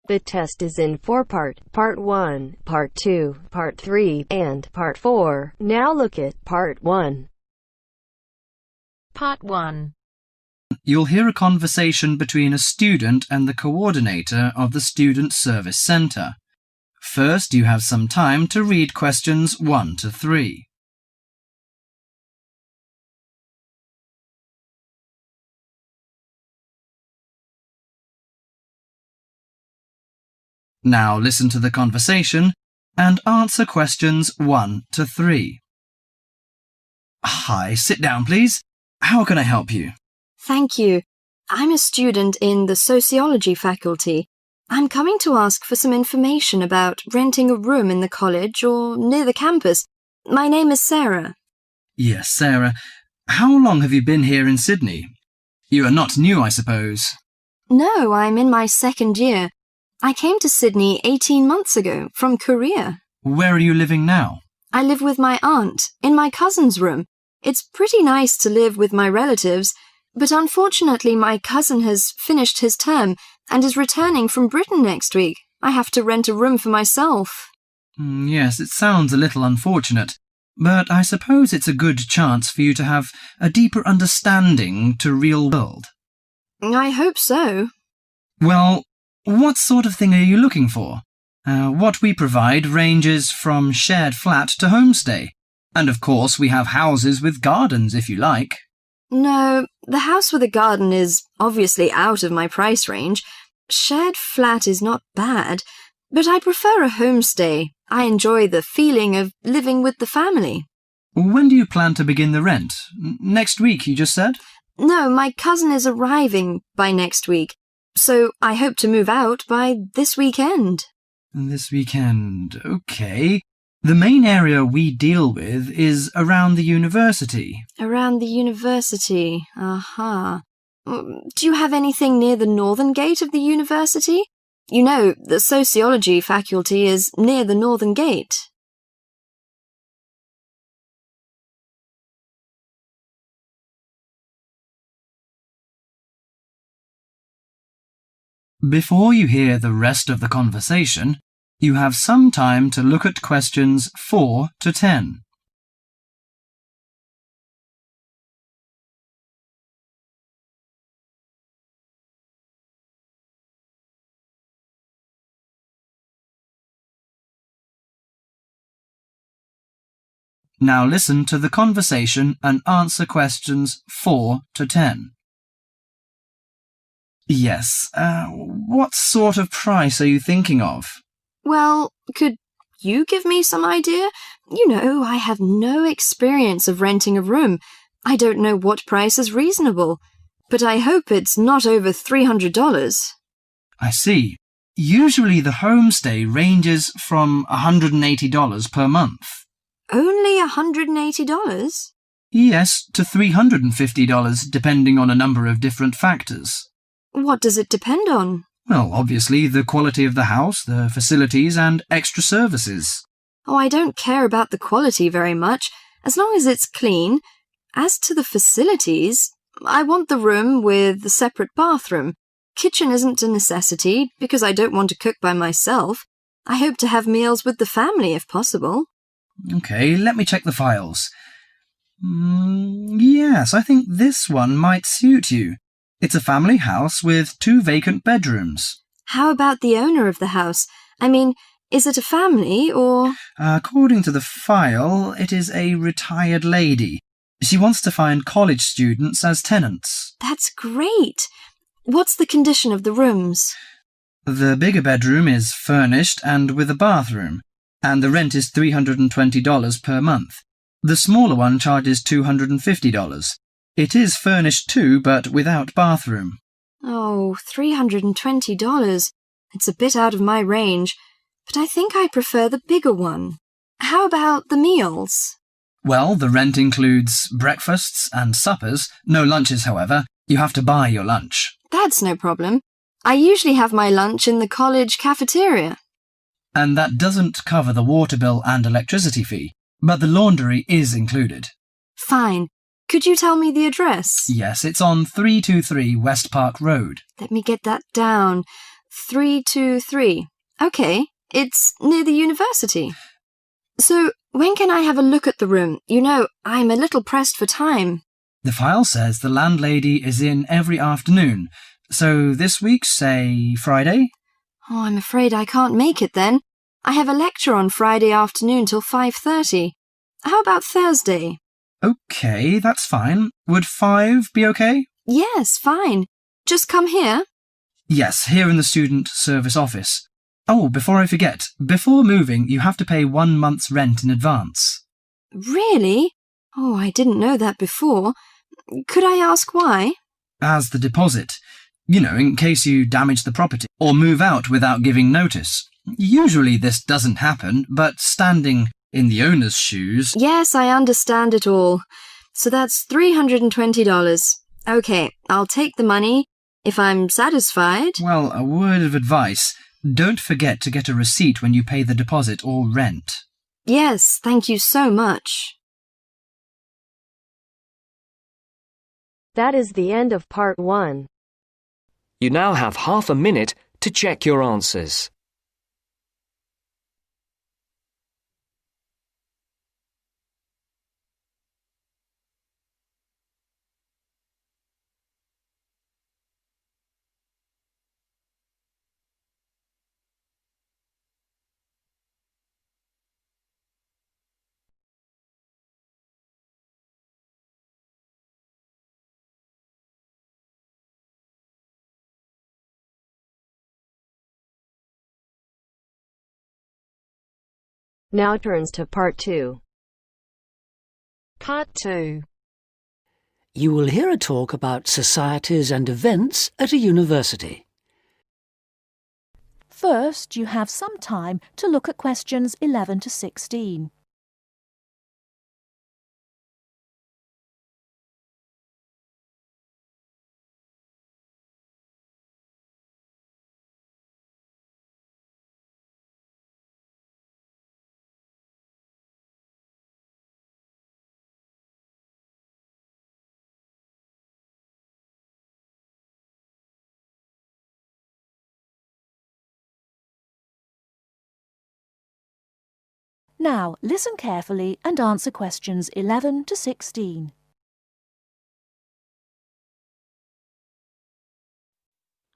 The test is in 4-part, Part 1, Part 2, Part 3, and Part 4. Now look at Part 1. Part 1. You'll hear a conversation between a student and the coordinator of the Student Service Centre. First, you have some time to read questions 1 to 3. Now listen to the conversation and answer questions 1 to 3. Hi, sit down please. How can I help you? Thank you. I'm a student in the sociology faculty. I'm coming to ask for some information about renting a room in the college or near the campus. My name is Sarah. Yes, Sarah. How long have you been here in Sydney? You are not new, I suppose. No, I'm in my second year. I came to Sydney 18 months ago from Korea. Where are you living now? I live with my aunt in my cousin's room. It's pretty nice to live with my relatives, but unfortunately my cousin has finished his term and is returning from Britain next week. I have to rent a room for myself. Yes, it sounds a little unfortunate, but I suppose it's a good chance for you to have a deeper understanding to real world. I hope so. Well, what sort of thing are you looking for? What we provide ranges from shared flat to homestay. And of course we have houses with gardens if you like. No, the house with a garden is obviously out of my price range. Shared flat is not bad, but I prefer a homestay. I enjoy the feeling of living with the family. When do you plan to begin the rent? Next week, you just said? No, my cousin is arriving by next week, so I hope to move out by this weekend. This weekend, okay. The main area we deal with is around the university. Around the university, aha. Do you have anything near the northern gate of the university? You know, the sociology faculty is near the northern gate. Before you hear the rest of the conversation, you have some time to look at questions 4 to 10. Now listen to the conversation and answer questions 4 to 10. Yes, what sort of price are you thinking of? Well, could you give me some idea? You know, I have no experience of renting a room. I don't know what price is reasonable, but I hope it's not over $300. I see. Usually the homestay ranges from $180 per month. Only $180? Yes, to $350 depending on a number of different factors. What does it depend on? Well, obviously the quality of the house, the facilities and extra services. Oh, I don't care about the quality very much, as long as it's clean. As to the facilities, I want the room with a separate bathroom. Kitchen isn't a necessity, because I don't want to cook by myself. I hope to have meals with the family if possible. Okay, let me check the files. Yes, I think this one might suit you. It's a family house with 2 vacant bedrooms. How about the owner of the house? I mean, is it a family or... According to the file, it is a retired lady. She wants to find college students as tenants. That's great. What's the condition of the rooms? The bigger bedroom is furnished and with a bathroom, and the rent is $320 per month. The smaller one charges $250. It is furnished too, but without bathroom. Oh, $320. It's a bit out of my range, but I think I prefer the bigger one. How about the meals? Well, the rent includes breakfasts and suppers. No lunches, however. You have to buy your lunch. That's no problem. I usually have my lunch in the college cafeteria. And that doesn't cover the water bill and electricity fee, but the laundry is included. Fine. Could you tell me the address? Yes, it's on 323 West Park Road. Let me get that down. 323. OK, it's near the university. So, when can I have a look at the room? You know, I'm a little pressed for time. The file says the landlady is in every afternoon. So this week, say Friday? Oh, I'm afraid I can't make it then. I have a lecture on Friday afternoon till 5:30. How about Thursday? OK, that's fine. Would 5 be OK? Yes, fine. Just come here. Yes, here in the student service office. Oh, before I forget, before moving, you have to pay 1 month's rent in advance. Really? Oh, I didn't know that before. Could I ask why? As the deposit. You know, in case you damage the property or move out without giving notice. Usually this doesn't happen, but standing in the owner's shoes... Yes, I understand it all. So that's $320. OK, I'll take the money if I'm satisfied. Well, a word of advice. Don't forget to get a receipt when you pay the deposit or rent. Yes, thank you so much. That is the end of part 1. You now have half a minute to check your answers. Now turns to part 2. Part 2. You will hear a talk about societies and events at a university. First, you have some time to look at questions 11 to 16. Now, listen carefully and answer questions 11 to 16.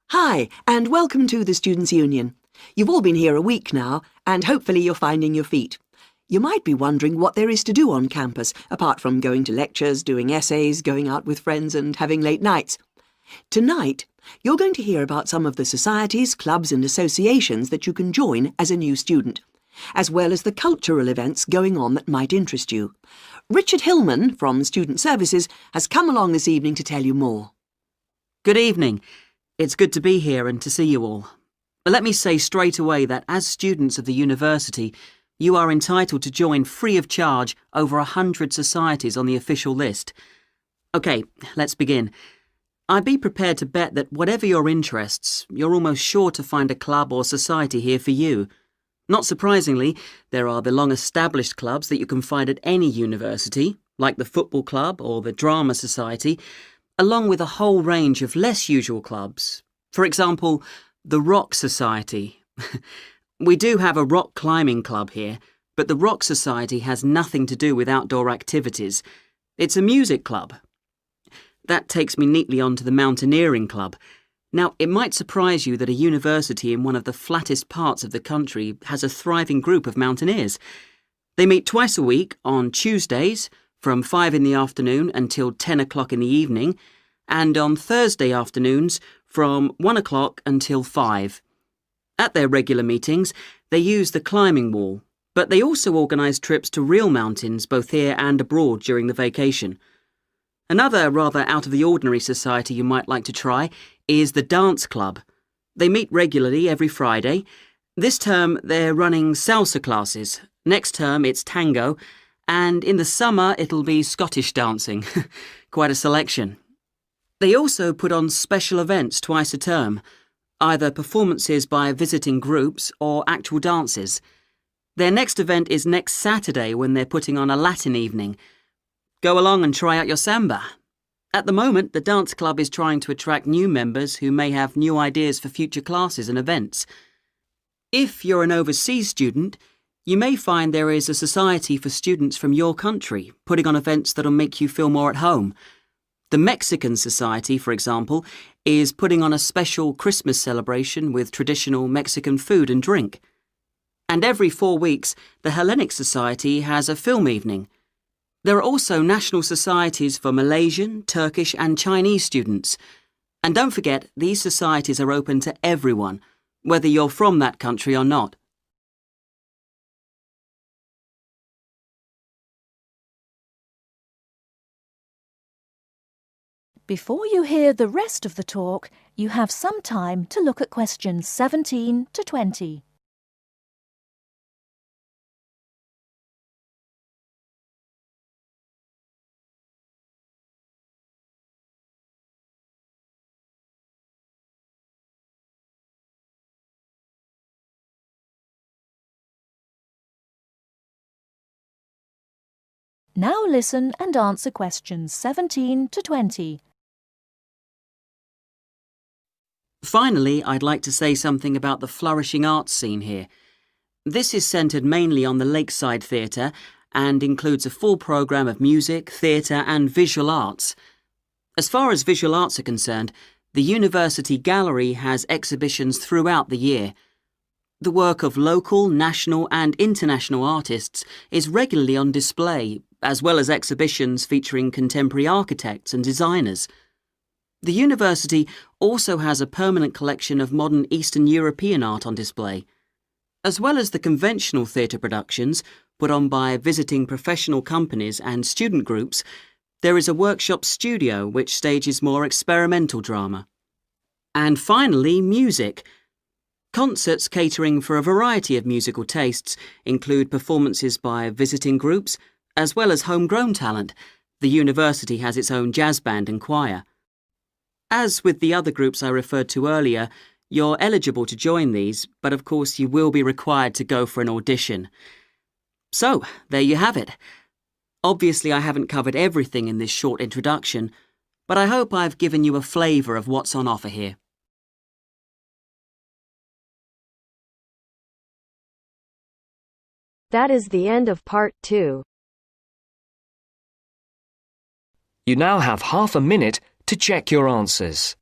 Hi, and welcome to the Students' Union. You've all been here a week now, and hopefully you're finding your feet. You might be wondering what there is to do on campus, apart from going to lectures, doing essays, going out with friends and having late nights. Tonight, you're going to hear about some of the societies, clubs and associations that you can join as a new student, as well as the cultural events going on that might interest you. Richard Hillman from Student Services has come along this evening to tell you more. Good evening. It's good to be here and to see you all. But let me say straight away that as students of the university, you are entitled to join free of charge over 100 societies on the official list. OK, let's begin. I'd be prepared to bet that whatever your interests, you're almost sure to find a club or society here for you. Not surprisingly, there are the long-established clubs that you can find at any university, like the football club or the drama society, along with a whole range of less usual clubs. For example, the Rock Society. We do have a rock climbing club here, but the Rock Society has nothing to do with outdoor activities. It's a music club. That takes me neatly on to the Mountaineering Club. Now, it might surprise you that a university in one of the flattest parts of the country has a thriving group of mountaineers. They meet twice a week on Tuesdays from 5 in the afternoon until 10 o'clock in the evening, and on Thursday afternoons from 1 o'clock until 5. At their regular meetings, they use the climbing wall, but they also organise trips to real mountains both here and abroad during the vacation. Another rather out-of-the-ordinary society you might like to try is the Dance Club. They meet regularly every Friday. This term they're running salsa classes. Next term it's tango. And in the summer it'll be Scottish dancing. Quite a selection. They also put on special events twice a term, either performances by visiting groups or actual dances. Their next event is next Saturday when they're putting on a Latin evening. Go along and try out your samba. At the moment, the dance club is trying to attract new members who may have new ideas for future classes and events. If you're an overseas student, you may find there is a society for students from your country putting on events that'll make you feel more at home. The Mexican Society, for example, is putting on a special Christmas celebration with traditional Mexican food and drink. And every 4 weeks, the Hellenic Society has a film evening. There are also national societies for Malaysian, Turkish and Chinese students. And don't forget, these societies are open to everyone, whether you're from that country or not. Before you hear the rest of the talk, you have some time to look at questions 17 to 20. Now listen and answer questions 17 to 20. Finally, I'd like to say something about the flourishing arts scene here. This is centred mainly on the Lakeside Theatre and includes a full programme of music, theatre and visual arts. As far as visual arts are concerned, the University Gallery has exhibitions throughout the year. The work of local, national and international artists is regularly on display, as well as exhibitions featuring contemporary architects and designers. The university also has a permanent collection of modern Eastern European art on display. As well as the conventional theatre productions put on by visiting professional companies and student groups, there is a workshop studio which stages more experimental drama. And finally, music. Concerts catering for a variety of musical tastes include performances by visiting groups, as well as homegrown talent. The university has its own jazz band and choir. As with the other groups I referred to earlier, you're eligible to join these, but of course you will be required to go for an audition. So, there you have it. Obviously I haven't covered everything in this short introduction, but I hope I've given you a flavour of what's on offer here. That is the end of part 2. You now have half a minute to check your answers.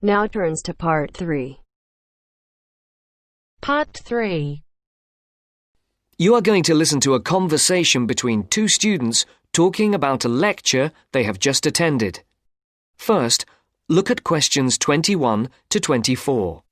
Now turns to part 3. Part 3. You are going to listen to a conversation between two students talking about a lecture they have just attended. First, look at questions 21 to 24.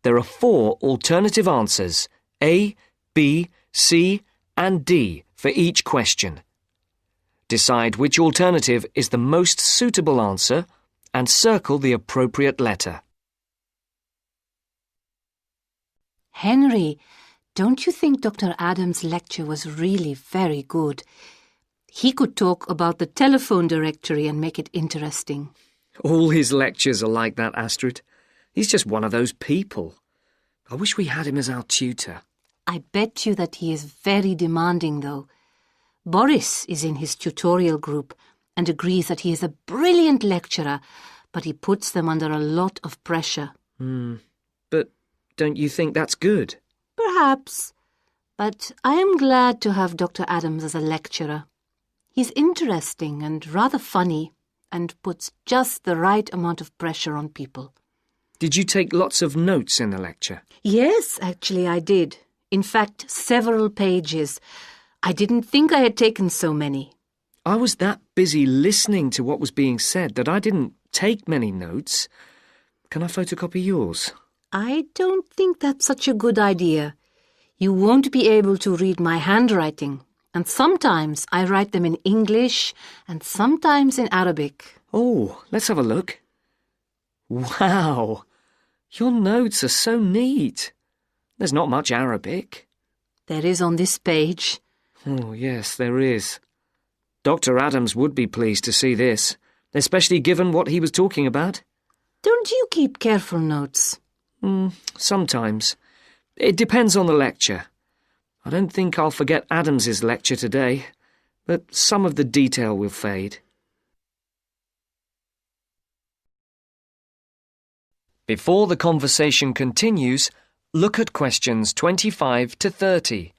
There are 4 alternative answers, A, B, C, and D, for each question. Decide which alternative is the most suitable answer and circle the appropriate letter. Henry, don't you think Dr. Adams' lecture was really very good? He could talk about the telephone directory and make it interesting. All his lectures are like that, Astrid. He's just one of those people. I wish we had him as our tutor. I bet you that he is very demanding, though. Boris is in his tutorial group and agrees that he is a brilliant lecturer, but he puts them under a lot of pressure. But don't you think that's good? Perhaps. But I am glad to have Dr. Adams as a lecturer. He's interesting and rather funny and puts just the right amount of pressure on people. Did you take lots of notes in the lecture? Yes, actually I did. In fact, several pages. I didn't think I had taken so many. I was that busy listening to what was being said that I didn't take many notes. Can I photocopy yours? I don't think that's such a good idea. You won't be able to read my handwriting, and sometimes I write them in English and sometimes in Arabic. Oh, let's have a look. Wow! Your notes are so neat. There's not much Arabic. There is on this page. Oh, yes, there is. Dr. Adams would be pleased to see this, especially given what he was talking about. Don't you keep careful notes? Sometimes. It depends on the lecture. I don't think I'll forget Adams's lecture today, but some of the detail will fade. Before the conversation continues, look at questions 25 to 30.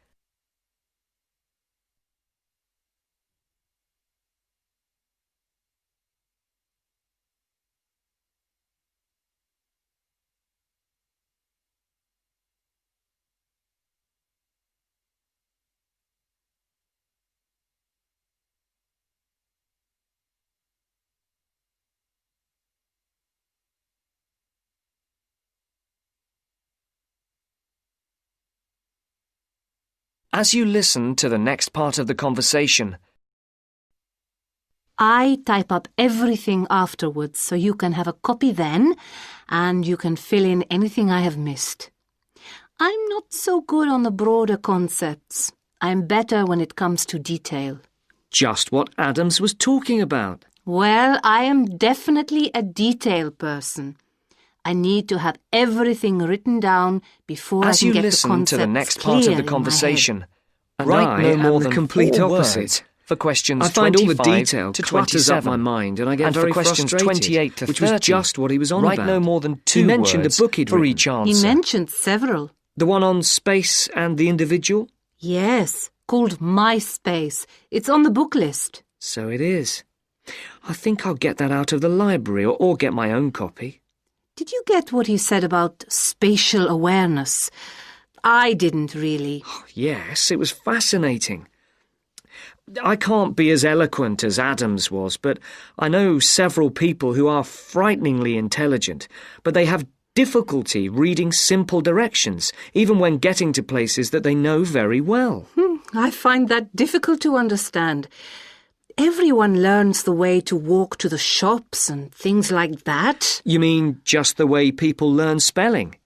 As you listen to the next part of the conversation, I type up everything afterwards so you can have a copy then and you can fill in anything I have missed. I'm not so good on the broader concepts. I'm better when it comes to detail. just what Adams was talking about. Well, I am definitely a detail person. I need to have everything written down before I As can you get the listen concepts to the next part of clear the in my conversation, head. and Write I no more am than the complete 4 opposite words. for questions I find all the 25 detail to clutters up 27, my mind, and I get and very for questions frustrated, 28 to which 30, was just what he was on write about. no more than 2 He mentioned words a book he'd for written. each He answer. mentioned several. The one on space and the individual? Yes, called MySpace. It's on the book list. So it is. I think I'll get that out of the library or get my own copy. Did you get what he said about spatial awareness? I didn't really. Yes, it was fascinating. I can't be as eloquent as Adams was, but I know several people who are frighteningly intelligent, but they have difficulty reading simple directions, even when getting to places that they know very well. I find that difficult to understand. Everyone learns the way to walk to the shops and things like that. You mean just the way people learn spelling?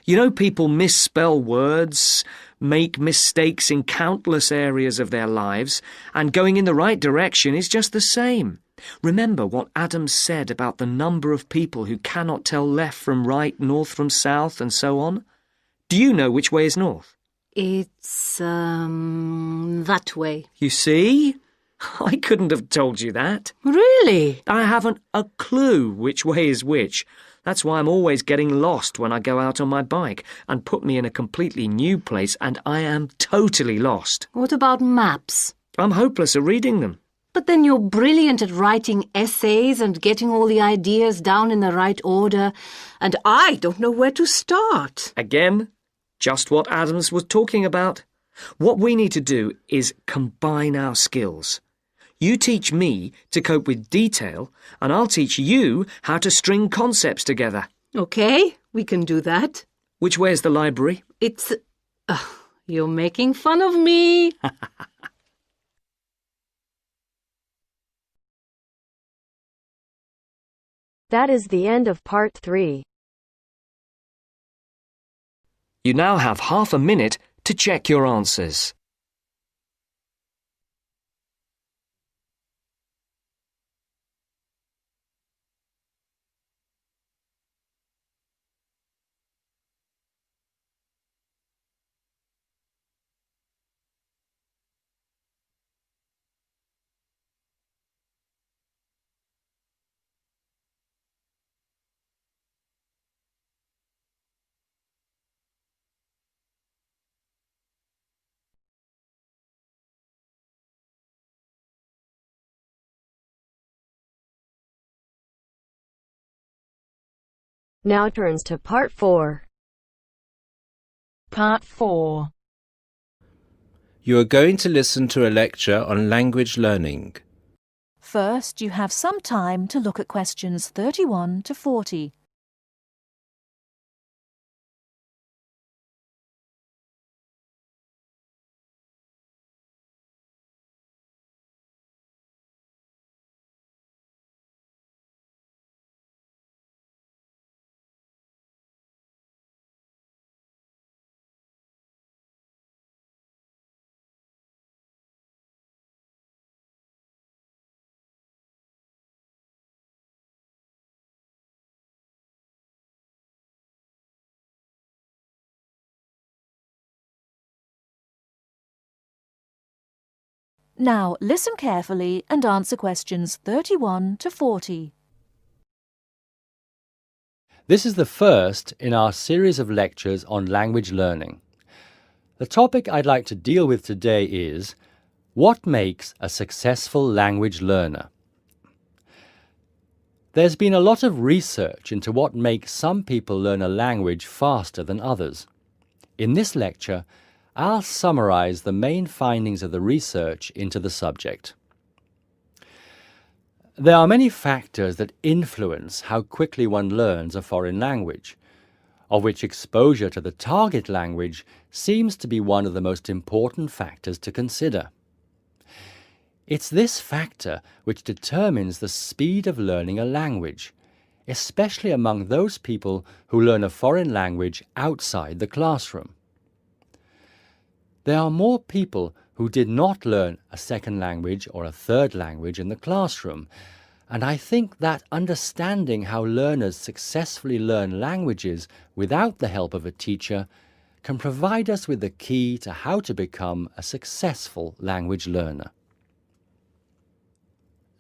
You know, people misspell words, make mistakes in countless areas of their lives, and going in the right direction is just the same. Remember what Adams said about the number of people who cannot tell left from right, north from south, and so on? Do you know which way is north? It's, that way. You see? I couldn't have told you that. Really? I haven't a clue which way is which. That's why I'm always getting lost when I go out on my bike, and put me in a completely new place and I am totally lost. What about maps? I'm hopeless at reading them. But then you're brilliant at writing essays and getting all the ideas down in the right order, and I don't know where to start. Again, just what Adams was talking about. What we need to do is combine our skills. You teach me to cope with detail, and I'll teach you how to string concepts together. Okay, we can do that. Which way is the library? It's... you're making fun of me. That is the end of part 3. You now have half a minute to check your answers. now turns to Part 4. Part 4. You are going to listen to a lecture on language learning. First, you have some time to look at questions 31 to 40. Now, listen carefully and answer questions 31 to 40. This is the first in our series of lectures on language learning. The topic I'd like to deal with today is what makes a successful language learner? There's been a lot of research into what makes some people learn a language faster than others. In this lecture, I'll summarize the main findings of the research into the subject. There are many factors that influence how quickly one learns a foreign language, of which exposure to the target language seems to be one of the most important factors to consider. It's this factor which determines the speed of learning a language, especially among those people who learn a foreign language outside the classroom. There are more people who did not learn a second language or a third language in the classroom, and I think that understanding how learners successfully learn languages without the help of a teacher can provide us with the key to how to become a successful language learner.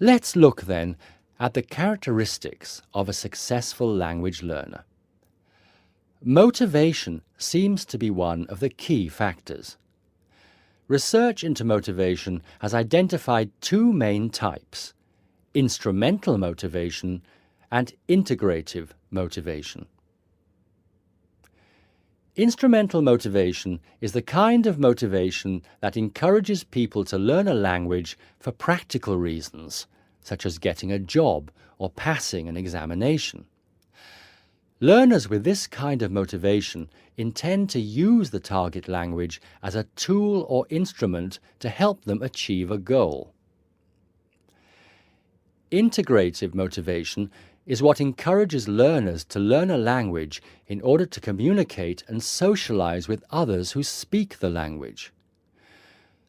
Let's look then at the characteristics of a successful language learner. Motivation seems to be one of the key factors. Research into motivation has identified two main types: instrumental motivation and integrative motivation. Instrumental motivation is the kind of motivation that encourages people to learn a language for practical reasons, such as getting a job or passing an examination. Learners with this kind of motivation intend to use the target language as a tool or instrument to help them achieve a goal. Integrative motivation is what encourages learners to learn a language in order to communicate and socialize with others who speak the language.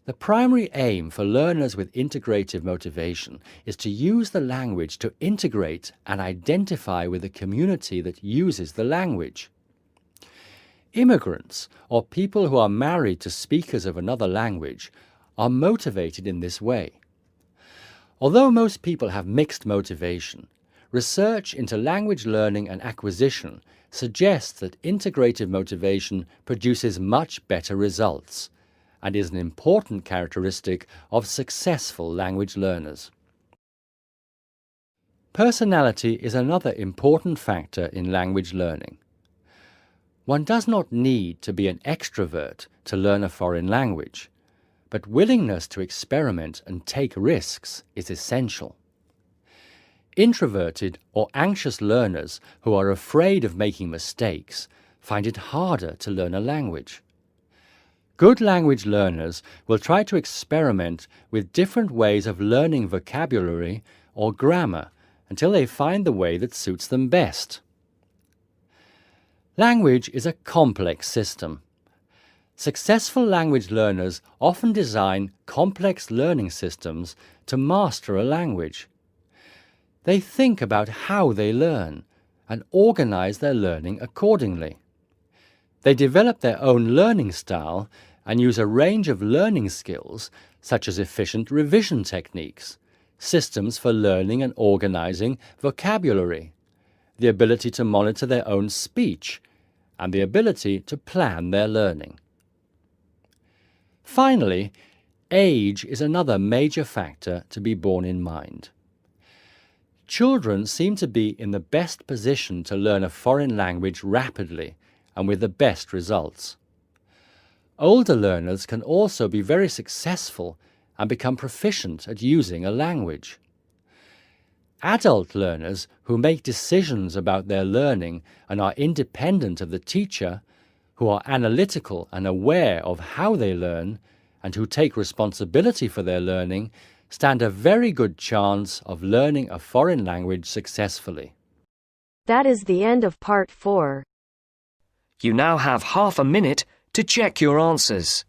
The primary aim for learners with integrative motivation is to use the language to integrate and identify with the community that uses the language. Immigrants, or people who are married to speakers of another language, are motivated in this way. Although most people have mixed motivation, research into language learning and acquisition suggests that integrative motivation produces much better results and is an important characteristic of successful language learners. Personality is another important factor in language learning. One does not need to be an extrovert to learn a foreign language, but willingness to experiment and take risks is essential. Introverted or anxious learners who are afraid of making mistakes find it harder to learn a language. Good language learners will try to experiment with different ways of learning vocabulary or grammar until they find the way that suits them best. Language is a complex system. Successful language learners often design complex learning systems to master a language. They think about how they learn and organize their learning accordingly. They develop their own learning style and use a range of learning skills such as efficient revision techniques, systems for learning and organizing vocabulary, the ability to monitor their own speech, and the ability to plan their learning. Finally, age is another major factor to be borne in mind. Children seem to be in the best position to learn a foreign language rapidly and with the best results. Older learners can also be very successful and become proficient at using a language. Adult learners who make decisions about their learning and are independent of the teacher, who are analytical and aware of how they learn, and who take responsibility for their learning, stand a very good chance of learning a foreign language successfully. That is the end of part 4. You now have half a minute to check your answers.